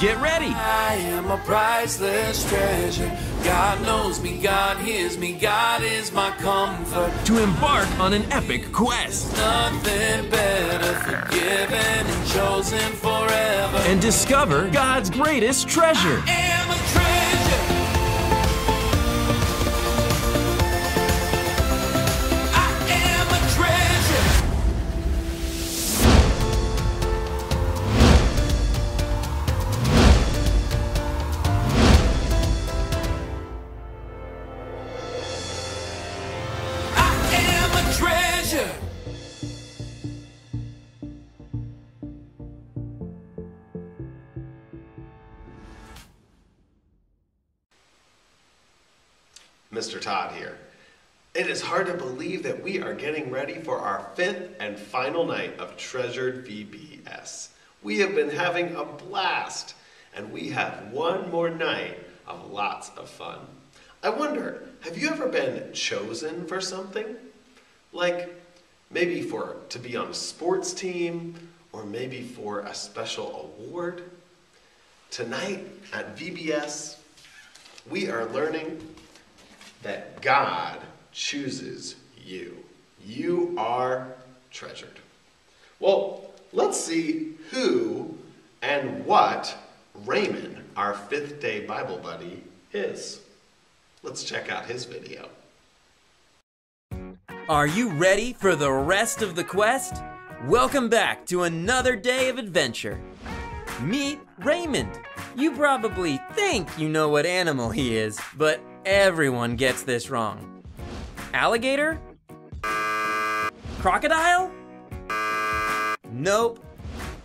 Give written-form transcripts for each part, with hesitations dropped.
Get ready! I am a priceless treasure. God knows me, God hears me, God is my comfort. To embark on an epic quest. Nothing better, forgiven and chosen forever. And discover God's greatest treasure. I am a treasure. I am a treasure. I am a treasure. Mr. Todd here. It is hard to believe that we are getting ready for our 5th and final night of Treasured VBS. We have been having a blast, and we have one more night of lots of fun. I wonder, have you ever been chosen for something? Like maybe to be on a sports team, or maybe for a special award? Tonight at VBS, we are learning that God chooses you. You are treasured. Well, let's see who and what Raymond, our 5th day Bible buddy, is. Let's check out his video. Are you ready for the rest of the quest? Welcome back to another day of adventure. Meet Raymond. You probably think you know what animal he is, but everyone gets this wrong. Alligator? Crocodile? Nope.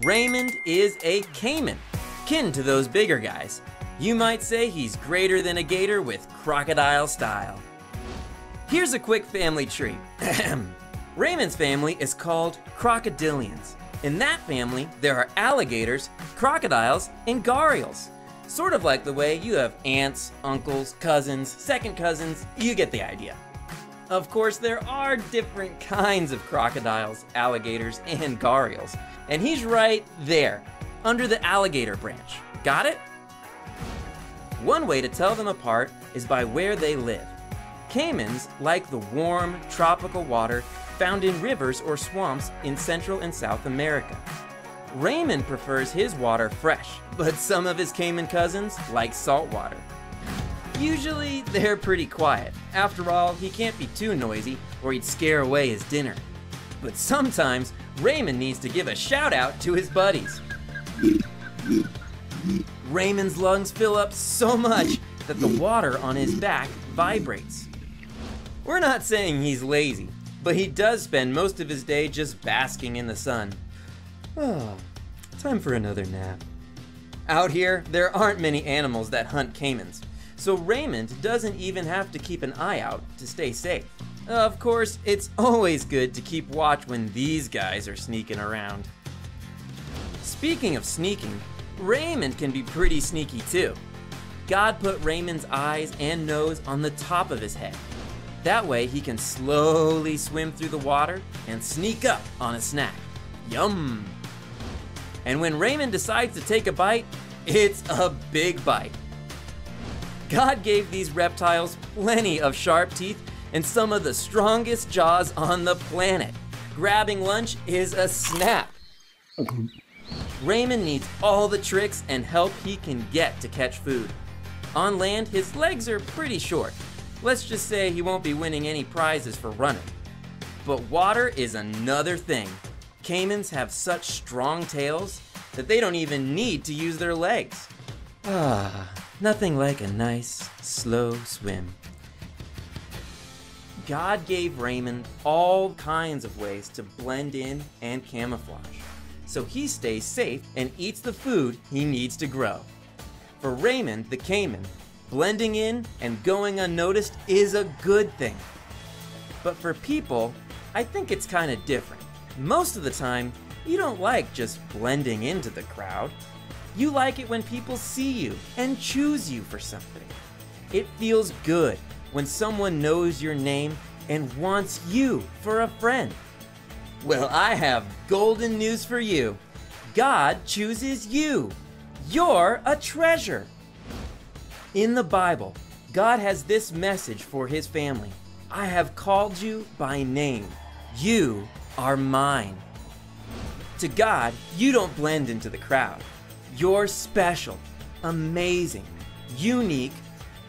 Raymond is a caiman, kin to those bigger guys. You might say he's greater than a gator with crocodile style. Here's a quick family tree. Raymond's family is called crocodilians. In that family, there are alligators, crocodiles, and gharials. Sort of like the way you have aunts, uncles, cousins, second cousins, you get the idea. Of course, there are different kinds of crocodiles, alligators, and gharials. And he's right there, under the alligator branch. Got it? One way to tell them apart is by where they live. Caimans like the warm, tropical water found in rivers or swamps in Central and South America. Raymond prefers his water fresh, but some of his caiman cousins like salt water. Usually, they're pretty quiet. After all, he can't be too noisy or he'd scare away his dinner. But sometimes, Raymond needs to give a shout out to his buddies. Raymond's lungs fill up so much that the water on his back vibrates. We're not saying he's lazy, but he does spend most of his day just basking in the sun. Oh, time for another nap. Out here, there aren't many animals that hunt caimans, so Raymond doesn't even have to keep an eye out to stay safe. Of course, it's always good to keep watch when these guys are sneaking around. Speaking of sneaking, Raymond can be pretty sneaky too. God put Raymond's eyes and nose on the top of his head. That way he can slowly swim through the water and sneak up on a snack. Yum! And when Raymond decides to take a bite, it's a big bite. God gave these reptiles plenty of sharp teeth and some of the strongest jaws on the planet. Grabbing lunch is a snap. Raymond needs all the tricks and help he can get to catch food. On land, his legs are pretty short. Let's just say he won't be winning any prizes for running. But water is another thing. Caimans have such strong tails that they don't even need to use their legs. Nothing like a nice, slow swim. God gave Raymond all kinds of ways to blend in and camouflage, so he stays safe and eats the food he needs to grow. For Raymond the caiman, blending in and going unnoticed is a good thing. But for people, I think it's kind of different. Most of the time, you don't like just blending into the crowd. You like it when people see you and choose you for something. It feels good when someone knows your name and wants you for a friend. Well, I have golden news for you. God chooses you. You're a treasure. In the Bible, God has this message for his family. I have called you by name. You are mine. To God, you don't blend into the crowd. You're special, amazing, unique,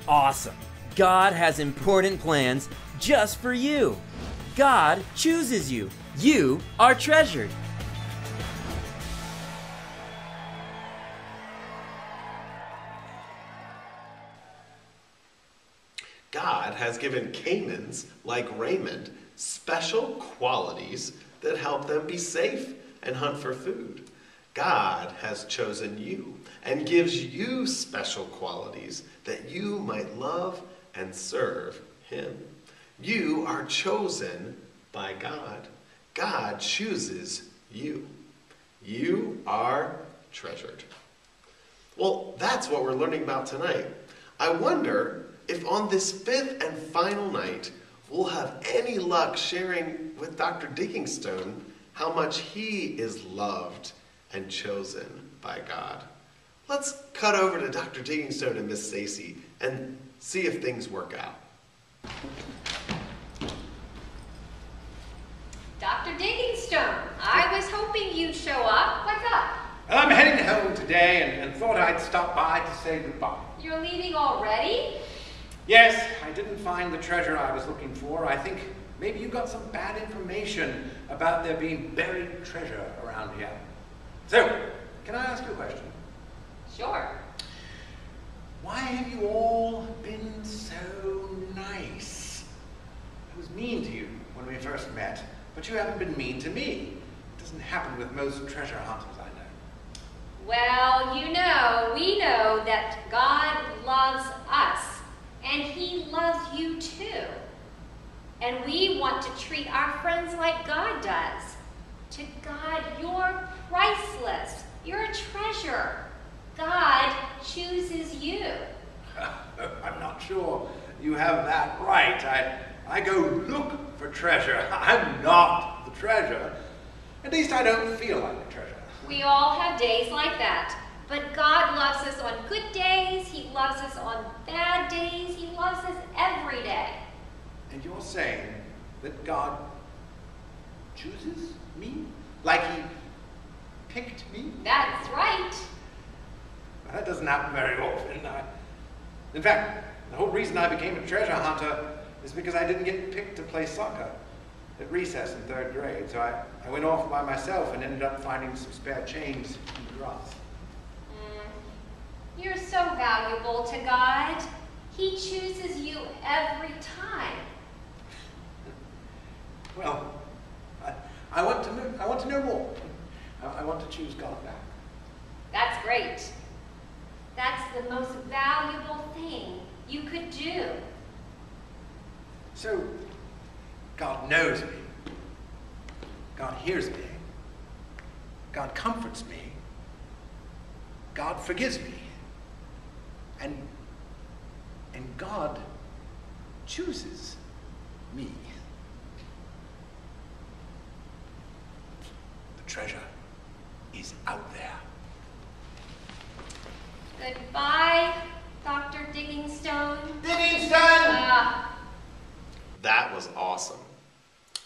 awesome. God has important plans just for you. God chooses you. You are treasured. God has given caimans, like Raymond, special qualities that help them be safe and hunt for food. God has chosen you and gives you special qualities that you might love and serve him. You are chosen by God. God chooses you. You are treasured. Well, that's what we're learning about tonight. I wonder if on this fifth and final night, we'll have any luck sharing with Dr. Diggingstone how much he is loved and chosen by God. Let's cut over to Dr. Diggingstone and Miss Stacy and see if things work out. Dr. Diggingstone, I was hoping you'd show up. What's up? Well, I'm heading home today and thought I'd stop by to say goodbye. You're leaving already? Yes, I didn't find the treasure I was looking for. I think maybe you got some bad information about there being buried treasure around here. So, can I ask you a question? Sure. Why have you all been so nice? I was mean to you when we first met, but you haven't been mean to me. It doesn't happen with most treasure hunters I know. Well, we know that God loves us, and he loves you too. And we want to treat our friends like God does. To God, you're priceless. You're a treasure. God chooses you. I'm not sure you have that right. I go look for treasure. I'm not the treasure. At least I don't feel like a treasure. We all have days like that. But God loves us on good days. He loves us on bad days. He loves us every day. And you're saying that God chooses me? Like he picked me? That's right. That doesn't happen very often. In fact, the whole reason I became a treasure hunter is because I didn't get picked to play soccer at recess in 3rd grade. So I went off by myself and ended up finding some spare chains in the grass. You're so valuable to God. He chooses you every time. Well, I want to know more. I want to choose God back. That's great. That's the most valuable thing you could do. So, God knows me. God hears me. God comforts me. God forgives me. And God chooses me. The treasure is out there. Goodbye, Dr. Diggingstone. Diggingstone! That was awesome.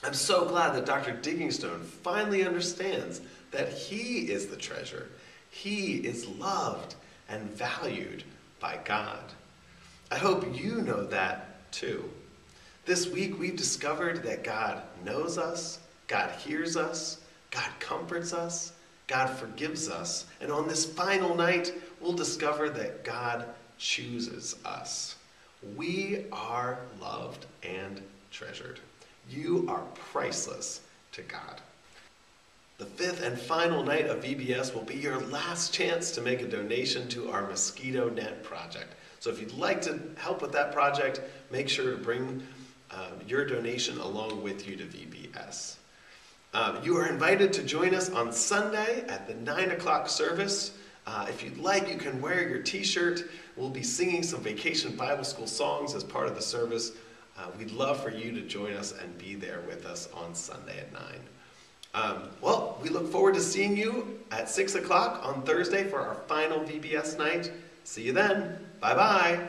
I'm so glad that Dr. Diggingstone finally understands that he is the treasure. He is loved and valued by God. I hope you know that too. This week we've discovered that God knows us, God hears us, God comforts us, God forgives us, and on this final night we'll discover that God chooses us. We are loved and treasured. You are priceless to God. The fifth and final night of VBS will be your last chance to make a donation to our mosquito net project. So if you'd like to help with that project, make sure to bring your donation along with you to VBS. You are invited to join us on Sunday at the 9 o'clock service. If you'd like, you can wear your t-shirt. We'll be singing some Vacation Bible School songs as part of the service. We'd love for you to join us and be there with us on Sunday at 9. Well, we look forward to seeing you at 6 o'clock on Thursday for our final VBS night. See you then. Bye-bye.